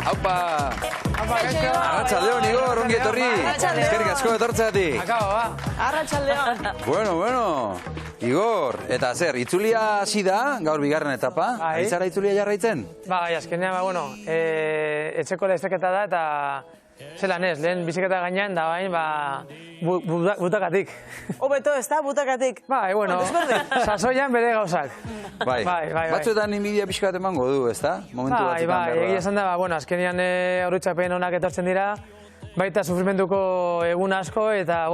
Aupa! Arratsaldeon, Igor, ongi etorri. Eskerrik asko etortzeatik. Akabo, ba. Arratsaldeon. Bueno. Igor, eta zer, itzulia hasi da, gaur bigarren etapa. Bai. Aizara itzulia jarraitzen? Bai, azkenean, etxeko lehizteketa da, eta zelan ez, lehen biziketa gainean, da bain, butakatik. Hobeto, ez da, butakatik. Bai, sasoian bere gauzak. Bai. Batzuetan inbidia pixka bat emango du, ez da? Bai, egia esan da, azkenean horretxapen honak etortzen dira, baita sufrimentuko egun asko, eta,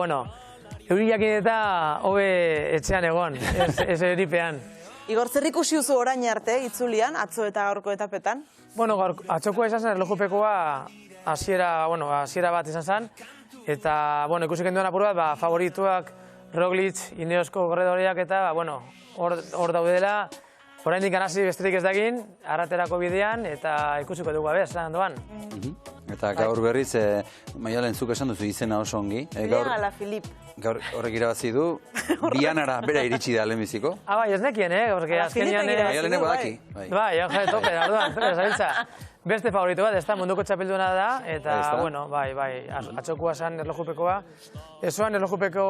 euriak eta hobe etxean egon, ez eripean. Igor, zer ikusi duzu orain arte, itzulian, atzo eta gaurko etapetan? Atzokoa izan zen, erlojupekoa hasiera bat izan zen, eta, ikusi kenduan apur bat, favorituak, Roglic, Ineosko korredoreak eta, hor daudela, oraindik hasi besterik ez dagin, arraterako bidean, eta ikusiko dugu abez, lan doan. Eta gaur berriz, Maialen, zuk esan duzu izena oso ongi. Bilean ala Filip. Gaur horrek irabazi du, Bianara bera iritsi da lehenbiziko. Bai, ez nekien, porque azkenean... Maialenek badaki. Bai, tope, orduan, zabiltza. Beste favorito bat, ez da, munduko txapelduna da, eta, bai, atxokua zen erlojupekoa. Ezoan erlojupeko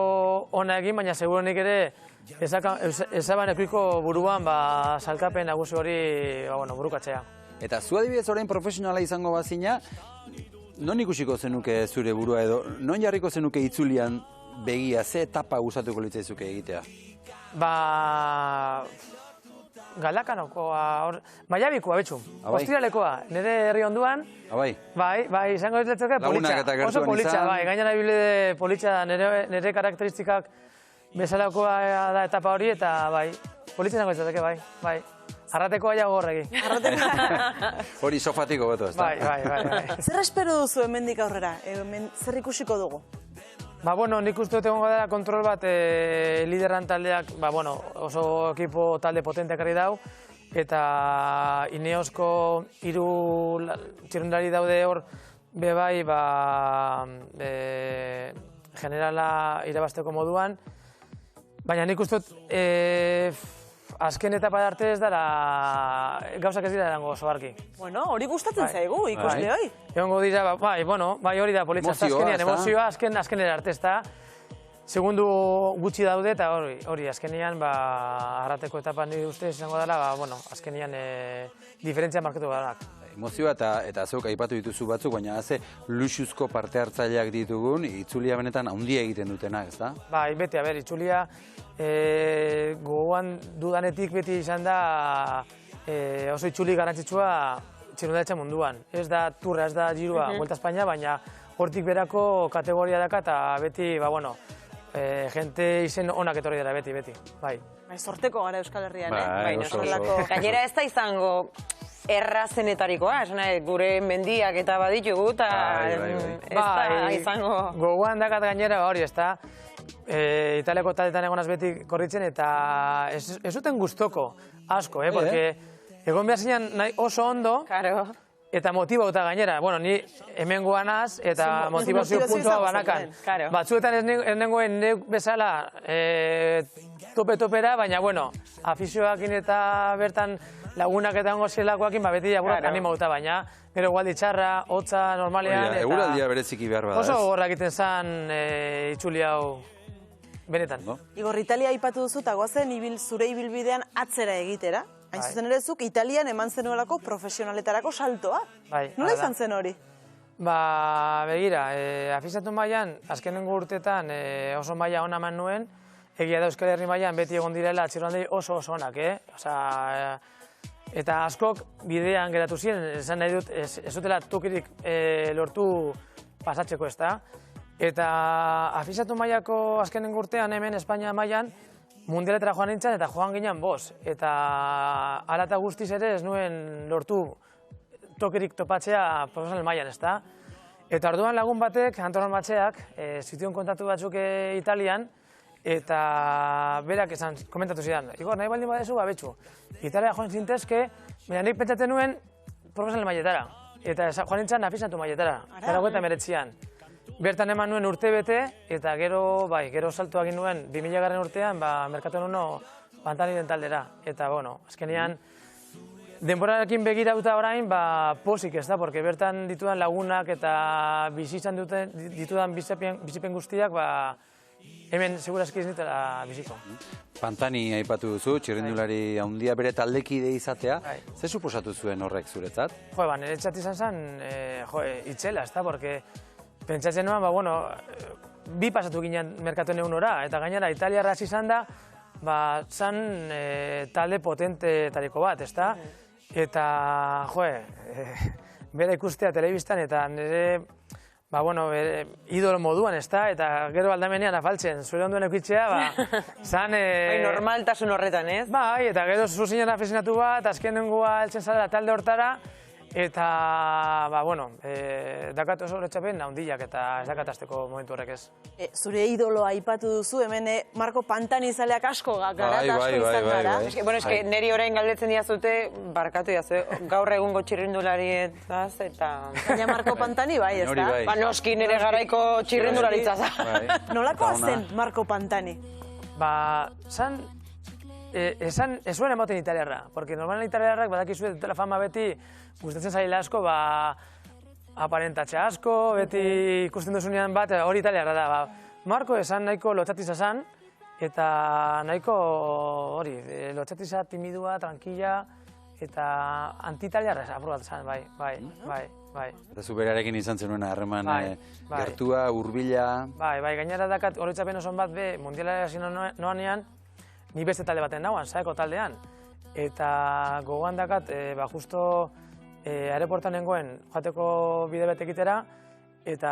ona egin, baina segurenik ere, ezaban ekuiko buruan, salkapen nagusi hori, burukatzea. Eta zu adibidez orain profesionala izango bazina, non ikusiko zenuke zure burua edo, non jarriko zenuke itzulian begia, ze etapa gustatuko litzaizuke egitea? Galdakanokoa, Maiabikoa, betxu. Ostiralekoa, nire herri onduan. Bai, izango ez letzeke politxa. Oso politxa, bai, gainera bile politxa nire karakteristikak bezalakoa da etapa hori, eta bai, politxa izango ez letzeke, bai. Arratekoa ja gorregi. Hori sofatiko beto, ez da? Bai. Zer espero duzu hemendik aurrera? Zer ikusiko dugu? Nik uste dut egongo dela kontrol bat lideran taldeak, oso ekipo talde potenteak ari dau, eta Ineosko 3 txirrindulari daude hor, bebai, generala irabazteko moduan, baina nik uste dut azken etapa arte ez dara gauzak ez dira erango oso argi. Hori gustatzen zaigu, ikusle hoi. Egongo dira, bai hori da politza, azkenean emozioa, azkenera arte ez da. Segundu gutxi daude eta hori, azkenean arrateko etapan nire ustez izango dela, azkenean diferentzia marketu garak. Emozioa eta zeuk aipatu dituzu batzuk, baina haze luxuzko parte hartzaileak ditugun, itzulia benetan handia egiten dutenak, ez da? Bai, beti, itzulia gogoan dudanetik beti izan da oso itzuli garrantzitsua txirrindularitza munduan. Ez da turra, ez da girua, Vuelta a España, baina hortik berako kategoria daka eta beti, jente izen onak etorri dira, beti, bai. Sorteko gara Euskal Herrian, Gainera ez da izango errazenetarikoa, gure mendiak eta baditugu, eta ez da izango... Gogoan dakat gainera hori, ez da, Italiako taletan egonaz beti korritzen, eta ez zuten gustoko asko, porque egon behar zinean nahi oso ondo, eta motibauta gainera. Ni hemen goanaz, eta motivazio puntua banakan. Batzuetan ez nengoen neuk bezala tope-topera, baina, afizioakin eta bertan lagunak eta ongo zielakoakin, beti aburat animauta, baina gero gualdi txarra, hotza, normalean, eta... Eguraldia bereziki behar bada, ez? Oso gogorra egiten zen itzuli hau benetan. Igor, Italia aipatu duzu, eta goazen zure ibilbidean atzera egitera. Hain zuzen ere zuk, Italian eman zenuelako profesionaletarako saltoa. Nola izan zen hori? Begira, afizatu mailan, azkenengo urteetan oso maila ona eman nuen, egia da Euskal Herri mailan beti egon direla txirrindulari oso onak, eta askok bidean geratu ziren, esan nahi dut, ez dutela tokirik lortu pasatzeko ez da. Eta afizatu mailako azkenengo urtean hemen Espainia mailan, mundialetara joan nintzen eta joan ginen boz. Eta hala eta guztiz ere ez nuen lortu tokirik topatzea profesional mailan, ez da. Eta orduan lagun batek, Antonon Batxeak, zituen kontatu batzuk Italian, eta berak esan komentatu zidan, Igor, nahi baldin badezu, betxu. Italia joan zintezke, baina nik pentsatzen nuen profesional mailetara. Eta joan nintzen afizatu mailetara, 1989an. Bertan eman nuen urte bete, eta gero saltu egin nuen 2000 urtean, merkatu nuno Pantani taldera. Eta, azkenean, denborarekin begirauta orain, pozik ez da, porque bertan ditudan lagunak eta bizitzan ditudan bizipen guztiak, hemen segurazki ez ditela biziko. Pantani aipatu duzu, txirrindulari handia bere taldekide izatea. Ze suposatu zuen horrek zuretzat? Niretzat izan zen, itxela, ez da, porque pentsatzen nuen, bi pasatu ginen merkatuen egunora, eta gainera italiarra hasi izan da, zan talde potentetariko bat, ez da? Eta, bera ikustea telebistan eta nire, idolo moduan, ez da? Eta gero aldamenean afaltzen, zure onduen eukitzea, zan... Normaltasun horretan, ez? Eta gero zuzinen afezinatu bat, azkenengoa heltzen zara talde hortara, eta, dakat oso horretxapen handiak eta ez dakatazteko momentu horrek ez. Zure idoloa aipatu duzu, hemen Marko Pantani zaleak asko, garat asko izan gara. Eske, niri orain galdetzen diazute, barkatu diazue, gaur egungo txirrindularietaz, eta... Baina Marko Pantani bai, ez da? Noski nire garaiko txirrindularitzaz. Nolakoa zen Marko Pantani? Ez zuen emoten italiarra, porque normalan italiarrak badakizue dutela fama beti gustatzen zaila asko, aparentatxe asko, beti ikusten duzunean bat, hori italiarra da. Marko esan nahiko lotxatiza zan, eta nahiko hori, lotxatiza timidua, tranquila, eta anti-italiarra aprobat zan, bai. Eta zu berarekin izan zenuen harreman gertua, hurbila... Gainera dakat horretzapen oson bat mundiala hasi noanean, ni beste talde baten nagoan, Saeko taldean. Eta gogoan dakat, justo aeroportan nengoen joateko bide bat egitera, eta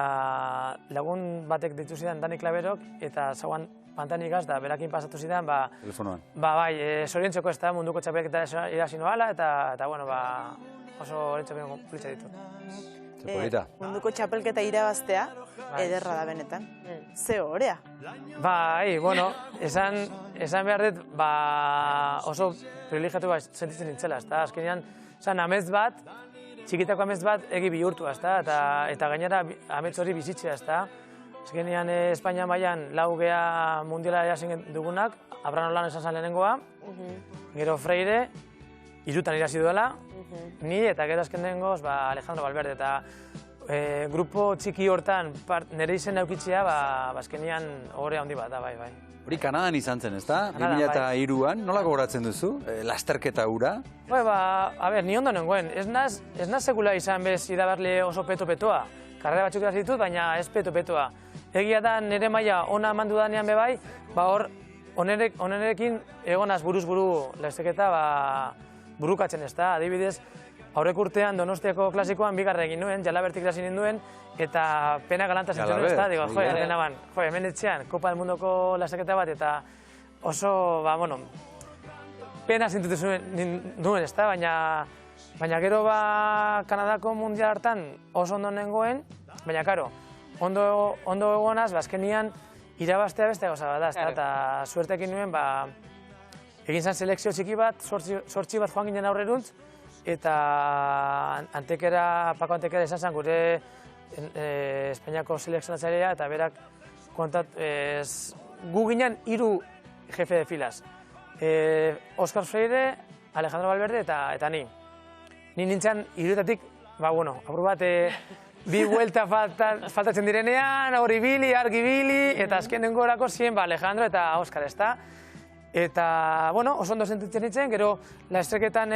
lagun batek ditu zidan Dani Klaberok, eta zauan Pantani gaz, da berakin pasatu zidan, telefonoan. Zoriontzeko ez da munduko txapelketa irasi noala, eta oso horretxapen politza ditut. Munduko txapelketa irabaztea, ederra da benetan. Ze horea? Esan behar dut, oso privilegiatu sentitzen nintzela, ez da? Azkenean, amets bat, txikitako amets bat egi bihurtu, ez da? Eta gainera amets hori bizitzea, ez da? Azkenean, Espainia mailan lau gea mundiala irasin dugunak, Abraham Olano esan zen lehenengoa, gero Freire, irutan irasi duela, ni eta gero azkenengoz Alejandro Valverde, eta grupo txiki hortan nire izen eukitzea, azkenean horre handi bat da, bai. Hori Kanadan izan zen, ez da? 2003an, nola gogoratzen duzu? Lasterketa hura? Ni ondo nengoen. Ez naz sekula izan bez irabarle oso peto-petoa. Karrera batzuk irasi ditut, baina ez peto-petoa. Egia da nire maila ona mandu danean bebai, hor onerekin egonaz buruz-buru lasterketa burukatzen, ez da? Adibidez, aurrek urtean Donostiako klasikoan bigarra egin nuen, Jalabertik irasi ninduen, eta pena galanta zentzen nuen, ez da? Hemen etxean, Kopa del Mundoko lasterketa bat, eta oso, pena zentzen nuen, ez da? Baina gero Kanadako mundial hartan oso ondo nengoen, baina karo, ondo egonaz, azkenian irabaztea beste gauza bat da, ez da? Eta suertekin nuen, egin zen selekzio txiki bat, sortzi bat joan ginen aurreruntz, eta Pako Antekera izan zen gure Espainiako selekzionatzailea, eta berak gu ginen 3 jefe de filas. Óscar Freire, Alejandro Valverde eta ni. Ni nintzen 3etatik, apur bat, bi buelta faltatzen direnean, hori bili, argi bili, eta azkenengo orako ziren Alejandro eta Óscar, ez da? Eta, oso ondo sentitzen nintzen, gero lasterketan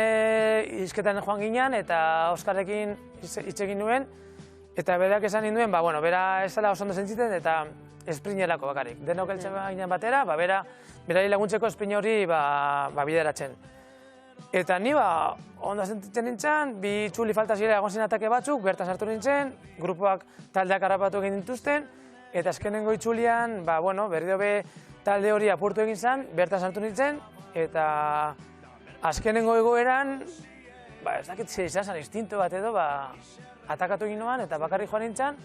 izketan joan ginen, eta Oskarrekin hitz egin nuen, eta berak esan ninduen, bera ez dela oso ondo sentitzen, eta esprinerako bakarrik. Denok heltzen ginen batera, berari laguntzeko esprin hori bideratzen. Eta ni ondo sentitzen nintzen, bi txuli falta zirela egon zen atake batzuk, bertan sartu nintzen, grupoak taldeak harrapatu egin dituzten, eta azkenengo itxulian, berriro be talde hori apurtu egin zen, bertan sartu nintzen, eta azkenengo egoeran, ez dakit izan zen instinto bat edo, atakatu egin noan, eta bakarrik joan nintzen,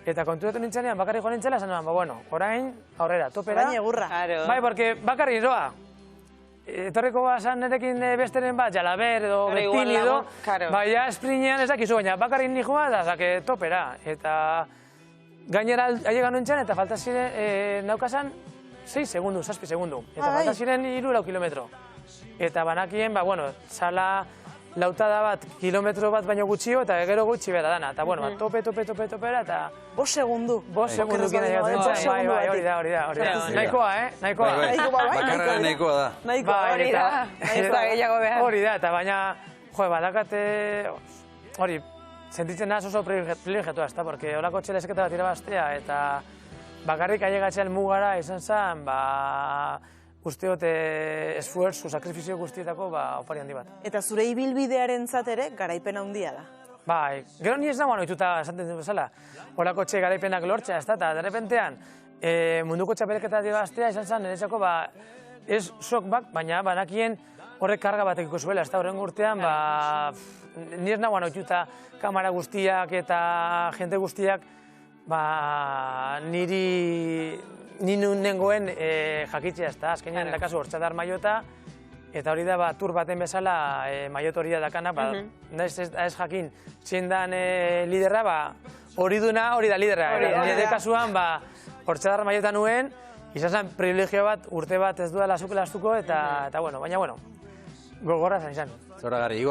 eta konturatu nintzenean bakarrik joan nintzela, esan noan, orain, aurrera, topera. Orain egurra. Porque bakarrik noa. Etorriko bazan nerekin besteren bat, Jalaber edo Bettini edo, esprinean ez dakizu, baina bakarrik nikoa da, topera. Eta gainera ailegan nintzen, eta falta ziren naukazan 6 segundu, 7 segundu. Eta falta ziren 3-4 kilometro. Eta banakien, zala lautada bat, kilometro bat baino gutxio, eta gero gutxi bera dana. Eta, bueno, topera, eta... 5 segundu. 5 segundu kina hori da. Nahikoa, nahikoa. Bakarra nahikoa da. Hori da, ez da gehiago behar. Hori da, eta baina, badakate, hori, sentitzen naz oso privilegiatua, ezta, porque horako txelezketa bat irabaztea, eta bakarrik ailegatzean mugara izan zen, usteot esfuerzo, sakrifizio guztietako opari handi bat. Eta zure ibilbidearen ere garaipen handia da. Bai, gero ni ez nagoan ohituta esaten dut bezala. Horako txe garaipenak lortzea, ez da, eta derrepentean munduko txapelketa irabaztea izan zen, niretzako ez sok bak, baina banakien horrek karga batekiko zuela, ez da, horren urtean, ni ez nagoan ohituta kamara guztiak eta jente guztiak, ni nengoen jakitzea, ez da, azkenean dakazu hortzadar maiota, eta hori da tur baten bezala maiot hori da dakana, ez jakin txendan liderra, hori duna hori da liderra. Nire kasuan hortzadar maiota nuen, izan zen privilegio bat, urte bat ez duela azukela astuko, eta bueno, baina gogorra zen izan. Zoragarri,